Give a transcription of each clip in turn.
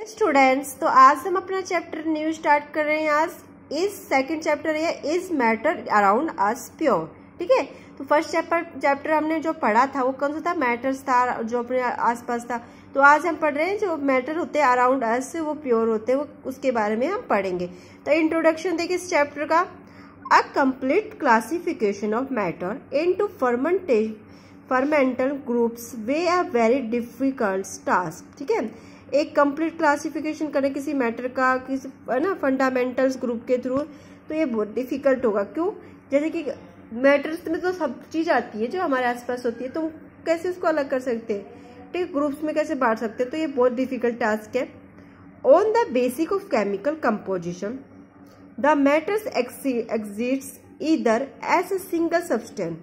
Students, तो आज हम अपना चैप्टर न्यू स्टार्ट कर रहे हैं। आज इस सेकंड चैप्टर है is matter around us pure. ठीक है, तो फर्स्ट चैप्टर हमने जो पढ़ा था वो कौन सा था? मैटर्स था, जो अपने आसपास था। तो आज हम पढ़ रहे हैं जो मैटर होते हैं अराउंड अस, वो प्योर होते हैं, वो उसके बारे में हम पढ़ेंगे। तो इंट्रोडक्शन देखिए इस चैप्टर का। A complete classification of matter into fundamental groups वे अ वेरी डिफिकल्ट टास्क। ठीक है, एक कंप्लीट क्लासिफिकेशन करें किसी मैटर का, किसी है ना फंडामेंटल्स ग्रुप के थ्रू, तो ये बहुत डिफिकल्ट होगा। क्यों? जैसे कि मैटर्स में तो सब चीज आती है जो हमारे आसपास होती है, तो कैसे उसको अलग कर सकते हैं? ठीक है, ग्रुप्स में कैसे बांट सकते हैं? तो ये बहुत डिफिकल्ट टास्क है। On the basic of chemical composition the matters exists either as a single substance.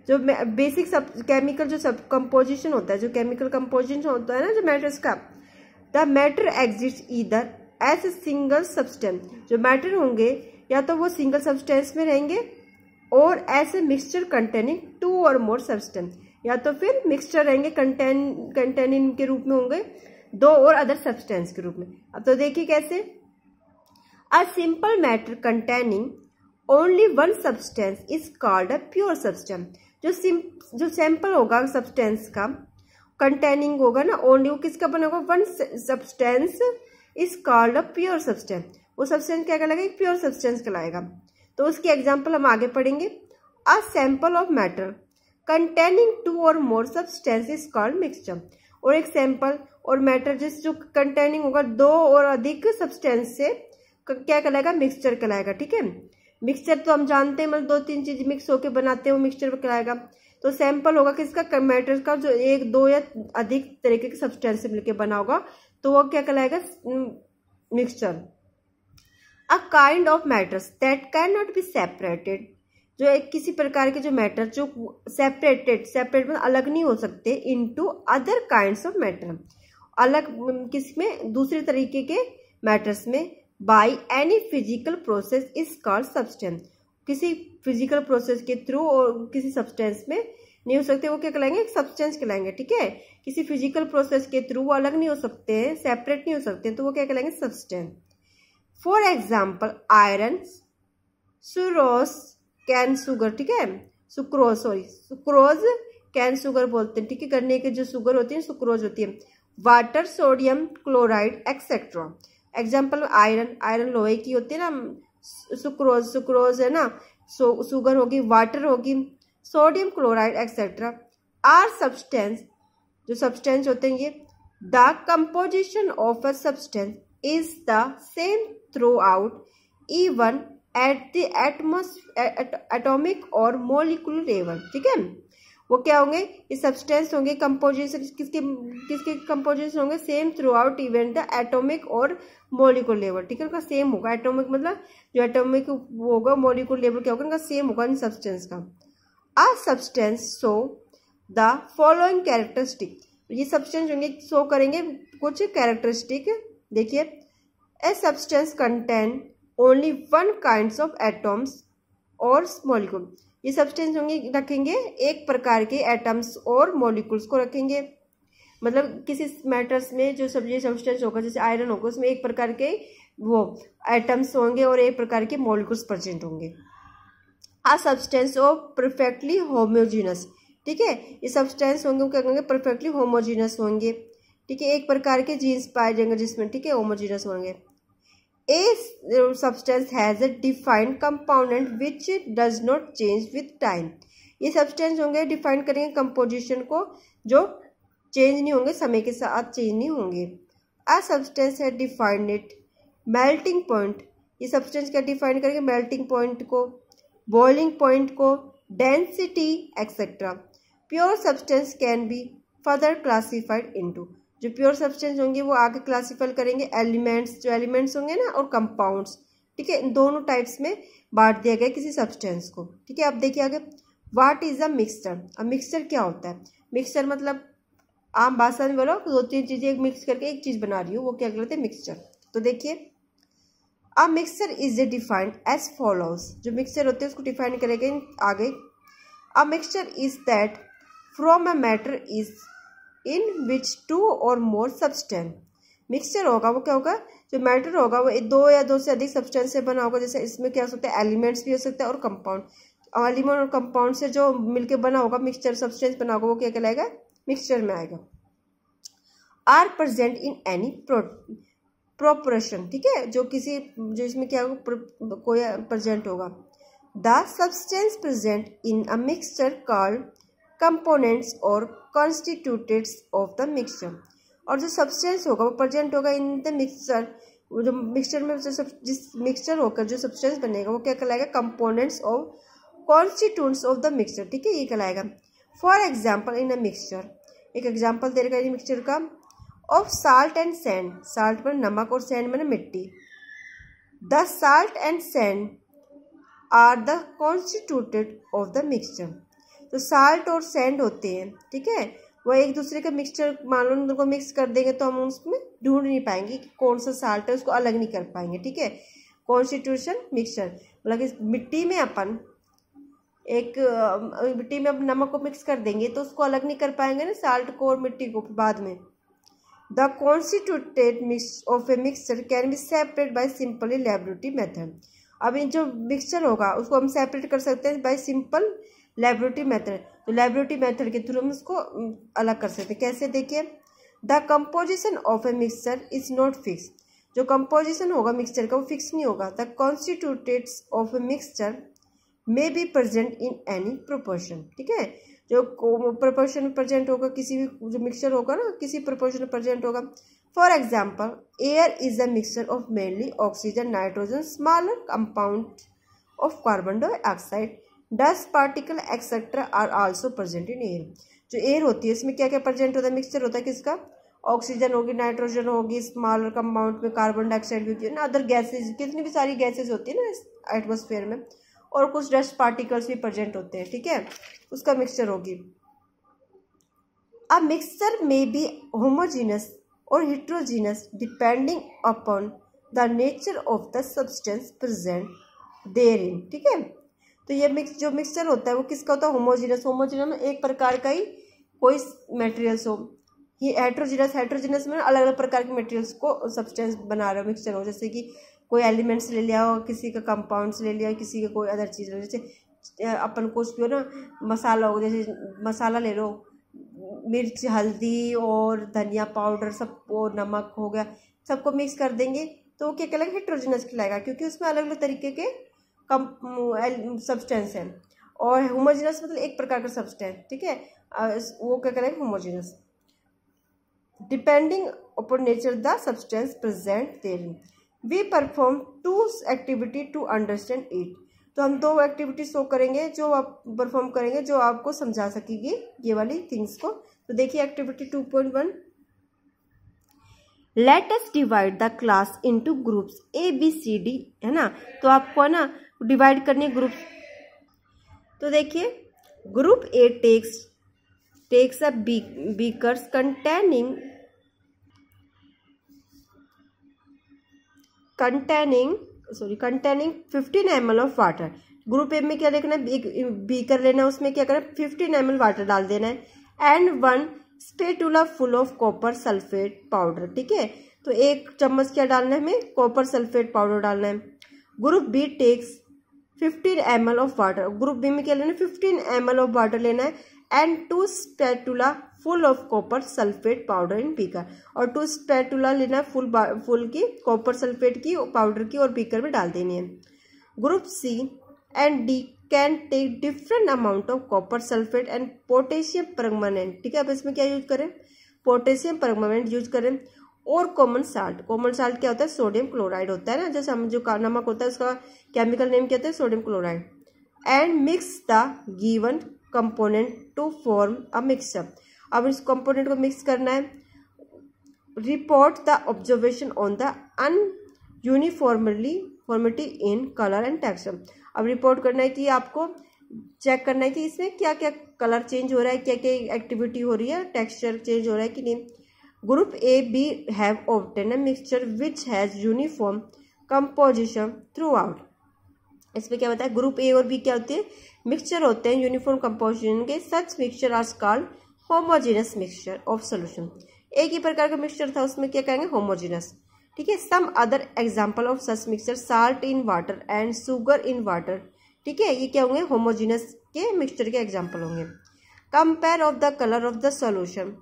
जो बेसिक केमिकल जो सब कंपोजिशन होता है, जो केमिकल कंपोजिशन होता है ना जो मैटर्स का, the matter exist either as a single substance. जो मैटर होंगे या तो वो सिंगल सब्सटेंस में रहेंगे और as a mixture containing two or more substance, या तो फिर मिक्सचर रहेंगे कंटेनिंग के रूप में होंगे दो और अदर सब्सटेंस के रूप में। अब तो देखिए कैसे। A simple matter containing only one substance is called a pure substance. जो सैंपल होगा सब्सटेंस का, कंटेनिंग होगा ना ओनली, वो किसका बना होगा? One substance is called a pure substance. वो सब्सटेंस क्या कहलाएगा? एक प्योर सब्सटेंस कहलाएगा। तो उसकी एग्जांपल हम आगे पढ़ेंगे। A sample of matter containing two or more substance is called mixture. और एक सैंपल और मैटर जो कंटेनिंग होगा दो और अधिक सब्सटेंस से क्या कहलाएगा? मिक्सचर कहलाएगा। ठीक है, मिक्सचर तो हम जानते हैं, मतलब दो तीन चीज मिक्स होकर बनाते हैं, वो मिक्सचर कहलाएगा। तो सैंपल होगा किसका? मैटर का, जो एक दो या अधिक तरीके के सब्सटेंस से मिलकर बना होगा, तो वो क्या कहलाएगा? Mixture. A kind of matters that can not be separated. जो एक किसी प्रकार के जो मैटर जो सेपरेट में अलग नहीं हो सकते, into other kinds of matter, अलग किसमें? दूसरे तरीके के मैटर्स में, by any physical process is called substance. किसी फिजिकल प्रोसेस के थ्रू और किसी सब्सटेंस में नहीं हो सकते, वो क्या कहलाएंगे? एक सब्सटेंस कहलाएंगे। ठीक है, किसी फिजिकल प्रोसेस के थ्रू वो अलग नहीं हो सकते हैं, सेपरेट नहीं हो सकते, तो वो क्या कहलाएंगे? Substance. For example iron, sucrose cane sugar. ठीक है, सुक्रोज कैन शुगर बोलते हैं। ठीक है, गन्ने के जो शुगर होती है सुक्रोज होती है। Water, sodium chloride etcetera. Example iron लोहे की होती है ना, सुक्रोज है ना, शुगर होगी, वाटर होगी, sodium chloride etcetera are substance. जो सब्सटेंस होते हैं ये, the composition of a substance is the same throughout even at the atomic or molecular level. ठीक है, वो क्या होंगे? ये सब्सटेंस होंगे, कंपोजिशन किसके कंपोजिशन होंगे? Same throughout even the atomic or molecular level. ठीक है, उनका सेम होगा। एटॉमिक मतलब जो एटॉमिक होगा, मोलिकुलर लेवल क्या होगा? उनका सेम होगा इन सब्सटेंस का। A substance show the following characteristic. ये सब्सटेंस होंगे, शो करेंगे कुछ कैरेक्टरिस्टिक। देखिए, a substance contain only one kind of atoms और मॉलिक्यूल। ये सब्सटेंस होंगे, रखेंगे एक प्रकार के एटम्स और मॉलिक्यूल्स को रखेंगे। मतलब किसी मैटर्स में जो ये सब्सटेंस होगा, जैसे आयरन होगा, उसमें एक प्रकार के वो एटम्स होंगे और एक प्रकार के मॉलिक्यूल्स प्रेजेंट होंगे। आ सब्सटेंस ऑफ परफेक्टली होमोजीनस। ठीक है, ये सब्सटेंस होंगे, क्या होंगे? परफेक्टली होमोजीनस होंगे। ठीक है, एक प्रकार के जीन्स पाए जाएंगे जिसमें, ठीक है, होमोजीनस होंगे। A substance has a defined component which does not change with time. ये सब्सटेंस होंगे, डिफाइन करेंगे कंपोजिशन को, जो चेंज नहीं होंगे, समय के साथ चेंज नहीं होंगे। A substance है डिफाइंड इट मेल्टिंग पॉइंट। ये सब्सटेंस क्या डिफाइन करेंगे? मेल्टिंग पॉइंट को, बॉइलिंग पॉइंट को, density etcetera. Pure substance can be further classified into. जो प्योर सब्सटेंस होंगे वो आगे क्लासिफाई करेंगे एलिमेंट्स, जो एलिमेंट्स होंगे ना, और कंपाउंड्स। ठीक है, इन दोनों टाइप्स में बांट दिया गया किसी सब्सटेंस को। ठीक है, अब देखिए आगे, व्हाट इज अ मिक्सचर। अब मिक्सचर क्या होता है? मिक्सचर मतलब आम भाषा में बोलो, दो तीन चीजें एक मिक्स करके एक चीज बना रही हूँ, वो क्या कहलाते हैं? मिक्सचर। तो देखिए, a mixture is defined as follows. जो मिक्सचर होते हैं उसको डिफाइन करेंगे आगे। A mixture is that from a matter is in which two or more substance mixture होगा वो क्या होगा, जो मैटर होगा वो दो या दो से अधिक सब्सटेंस से बना होगा। जैसे इसमें क्या हो सकता है, एलिमेंट्स भी हो सकता है और कंपाउंड। एलिमेंट और कंपाउंड से जो मिलके बना होगा मिक्सचर, सब्सटेंस बना होगा, वो क्या कहलाएगा, मिक्सचर में आएगा। Are present in any proportion, ठीक है, जो इसमें क्या होगा, कोई प्रेजेंट होगा। The substance present in a mixture called components or constituents of the mixture. और जो सब्सटेंस होगा वो प्रेजेंट होगा इन द मिक्सचर, जो मिक्सचर में जिस मिक्सचर होकर जो सब्सटेंस बनेगा वो क्या कहलाएगा, components of constituents of the mixture, ठीक है, ये कहलाएगा। For example in a mixture, एक एग्जाम्पल दे रखा है मिक्सचर का, of salt and sand, salt पर नमक और सैंड मैंने मिट्टी। The salt and sand are the constituents of the mixture. तो साल्ट और सैंड होते हैं, ठीक है, वो एक दूसरे का मिक्सचर, मान लो उनको मिक्स कर देंगे तो हम उसमें ढूंढ नहीं पाएंगे कि कौन सा साल्ट है, उसको अलग नहीं कर पाएंगे, ठीक है। कॉन्स्टिट्यूशन मिक्सचर मतलब कि मिट्टी में अपन मिट्टी में अपन नमक को मिक्स कर देंगे तो उसको अलग नहीं कर पाएंगे ना, साल्ट को और मिट्टी को बाद में। The constituted mix of a mixture can be separate by simply laboratory method. अब जो मिक्सचर होगा उसको हम सेपरेट कर सकते हैं बाय सिंपल लैबोरेटरी मेथड। तो लैबोरेटरी मेथड के थ्रू हम उसको अलग कर सकते हैं। कैसे, देखिए, the composition of a mixture is not fix. जो कंपोजिशन होगा मिक्सचर का वो फिक्स नहीं होगा। The constituents of a mixture may be present in any proportion, ठीक है, जो प्रोपोर्शन में प्रेजेंट होगा, किसी भी जो मिक्सचर होगा ना किसी प्रोपोर्शन में प्रेजेंट होगा। For example, air is a mixture of mainly oxygen, nitrogen, smaller compound of carbon dioxide, dust particle etcetera are also present in air. जो एयर होती है इसमें क्या क्या प्रेजेंट होता है, मिक्सचर होता है किसका, ऑक्सीजन होगी, नाइट्रोजन होगी, स्मॉलर कंपाउंड में कार्बन डाइऑक्साइड भी होती है ना, अदर गैसेज, कितनी भी सारी गैसेज होती है ना एटमॉस्फेयर में, और कुछ डस्ट पार्टिकल्स भी प्रेजेंट होते हैं, ठीक है, उसका मिक्सचर होगी। अ मिक्सचर में बी होमोजीनस और heterogeneous depending upon the nature of the substance present therein, ठीक है। तो ये जो मिक्सचर होता है वो किसका होता है, होमोजीनस। होमोजीनस में एक प्रकार का ही कोई मटेरियल्स हो। ये हेट्रोजीनस में अलग अलग प्रकार के मटेरियल्स को सब्सटेंस बना रहे हो, मिक्सचर हो, जैसे कि कोई एलिमेंट्स ले लिया हो, किसी का कंपाउंड्स ले लिया, किसी का कोई अदर चीज़ ले, जैसे अपन कुछ भी हो ना, मसाला हो, जैसे मसाला ले लो, मिर्च, हल्दी और धनिया पाउडर सब, और नमक हो गया, सबको मिक्स कर देंगे तो क्या कहलाएगा, हेट्रोजीनस कहलाएगा, क्योंकि उसमें अलग अलग तरीके के सब्सटेंस है। और होमोजीनस मतलब एक प्रकार का सब्सटेंस, ठीक है, वो क्या कहलाएगा, homogeneous. Depending upon nature the substance present therein, we perform two activity to understand it. तो हम दो एक्टिविटी शो करेंगे जो आप परफॉर्म करेंगे, जो आपको समझा सकेगी ये वाली थिंग्स को। तो देखिए activity 2.1, let us divide the class into groups ABCD, है ना। तो आपको ना डिवाइड करनी ग्रुप। तो देखिए group A takes a beakers containing 15 ml of water. Group A में क्या देखना है, एक बीकर लेना है, उसमें क्या करना है, 15 ml वाटर डाल देना है, and 1 spatula full of copper sulphate powder, ठीक है। तो एक चम्मच क्या डालना है हमें, कॉपर सल्फेट पाउडर डालना है। Group B takes 15 ml of water. Group B में क्या लेना है, 15 ml ऑफ वाटर लेना है, and 2 spatula full of copper sulphate powder in beaker. और 2 स्पेटुला लेना है फुल की कॉपर सल्फेट की पाउडर की, और बीकर में डाल देनी है। Group C and D can take different amount of copper sulphate and potassium permanganate, ठीक है। अब इसमें क्या यूज करें, पोटेशियम परमानेंट यूज करें, और कॉमन साल्ट। कॉमन साल्ट क्या होता है, सोडियम क्लोराइड होता है ना, जैसे हम जो नमक होता है उसका केमिकल नेम क्या होता है, sodium chloride. And mix the given component to form a mixture. अब इस कंपोनेंट को मिक्स करना है। Report the observation on the ununiformity in colour and texture. अब रिपोर्ट करना है कि आपको चेक करना है कि इसमें क्या क्या कलर चेंज हो रहा है, क्या क्या एक्टिविटी हो रही है, टेक्सचर चेंज हो रहा है कि नहीं। Group A B have obtain a mixture which has uniform composition throughout. इसमें क्या बताया, ग्रुप ए और बी क्या होते हैं, मिक्सचर होते हैं यूनिफॉर्म कंपोजिशन के। Such mixture are called homogeneous mixture of solution. एक ही प्रकार का मिक्सचर था, उसमें क्या कहेंगे, होमोजीनस। ठीक है। Some other example of such mixture, salt in water and sugar in water. ठीक है, ये क्या होंगे, होमोजीनस के मिक्सचर के एग्जाम्पल होंगे। Compare of the colour of the solution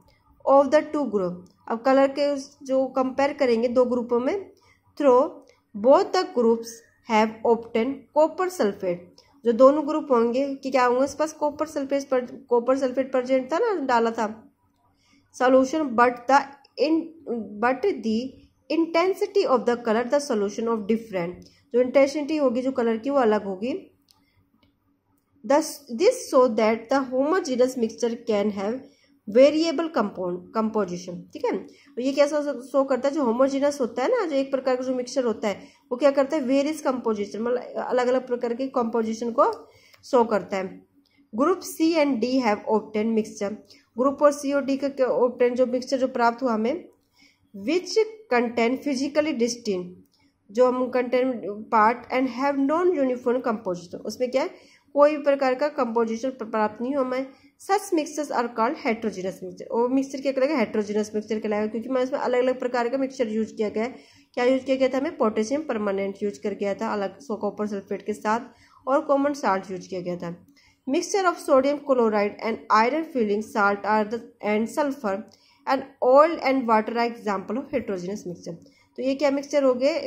of the two group. अब कलर के जो कंपेयर करेंगे दो ग्रुपों में, through both the groups have obtain copper sulphate. जो दोनों ग्रुप होंगे कि क्या होंगे, उस पास कॉपर सल्फेट प्रेजेंट था ना, डाला था solution, but the intensity of the colour the solution of different. जो इंटेंसिटी होगी जो कलर की वो अलग होगी। This so that the homogeneous mixture can have variable composition. ठीक है, तो ये कैसा शो करता है, जो होमोजीनस होता है ना, जो एक प्रकार का जो मिक्सचर होता है वो क्या करता है, वेरियस कंपोजिशन, मतलब अलग अलग प्रकार के कंपोजिशन को शो करता है। Group C and D have obtain mixture. Group और सी और डी का ऑब्टेन जो मिक्सचर जो प्राप्त हुआ हमें, विच कंटेन फिजिकली डिस्टिंक्ट, जो हम contain part and have non uniform composition, उसमें क्या है, कोई भी प्रकार का कंपोजिशन प्राप्त नहीं हुआ हमें। Such mixtures are called heterogeneous mixture. और मिक्सचर क्या कहलाएगा, हेट्रोजीनस मिक्सचर कहलाएगा, क्योंकि मैं इसमें अलग अलग प्रकार का मिक्सचर यूज किया गया है। क्या यूज किया गया था, हमें पोटेशियम परमानेंट यूज कर गया था अलग कॉपर सल्फेट के साथ, और कॉमन साल्ट यूज किया गया था। Mixture of sodium chloride and iron filing salt are the and sulphur and oil and water are example of heterogeneous mixture. तो ये क्या मिक्सचर हो गए,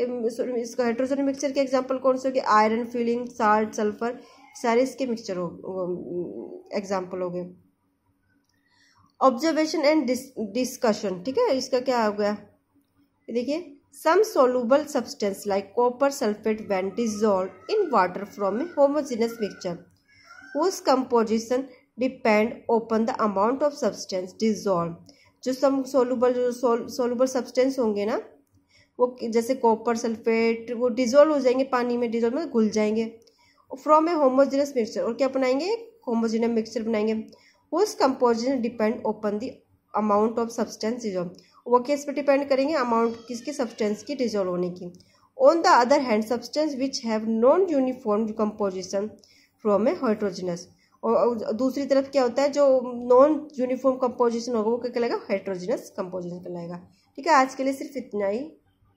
इसका हेट्रोजीनस मिक्सचर के एग्जाम्पल कौन से हो गए, आयरन फिलिंग, साल्ट, सल्फर, सारे इसके मिक्सचर एग्जाम्पल हो गए। Observation and discussion. ठीक है, इसका क्या हो गया, देखिए, some soluble substance like copper sulphate when dissolved in water from a homogeneous mixture whose composition depend upon the amount of substance dissolved। जो सम सोलूबल सब्सटेंस होंगे ना, वो जैसे कॉपर सल्फेट, वो डिजोल्व हो जाएंगे पानी में, डिजोल्व में घुल जाएंगे फ्रॉम ए होमोजेनस मिक्सचर, और क्या बनाएंगे, होमोजेनस मिक्सचर बनाएंगे। whose composition depend upon the amount of substance dissolved। वो किस पे डिपेंड करेंगे, अमाउंट किसकी, सब्सटेंस की डिजोल्व होने की। On the other hand substance which have non uniform composition from A heterogeneous. और दूसरी तरफ क्या होता है, जो नॉन यूनिफॉर्म कंपोजिशन होगा वो क्या कहलाएगा, हेट्रोजीनस कंपोजिशन कहलाएगा। ठीक है, आज के लिए सिर्फ इतना ही।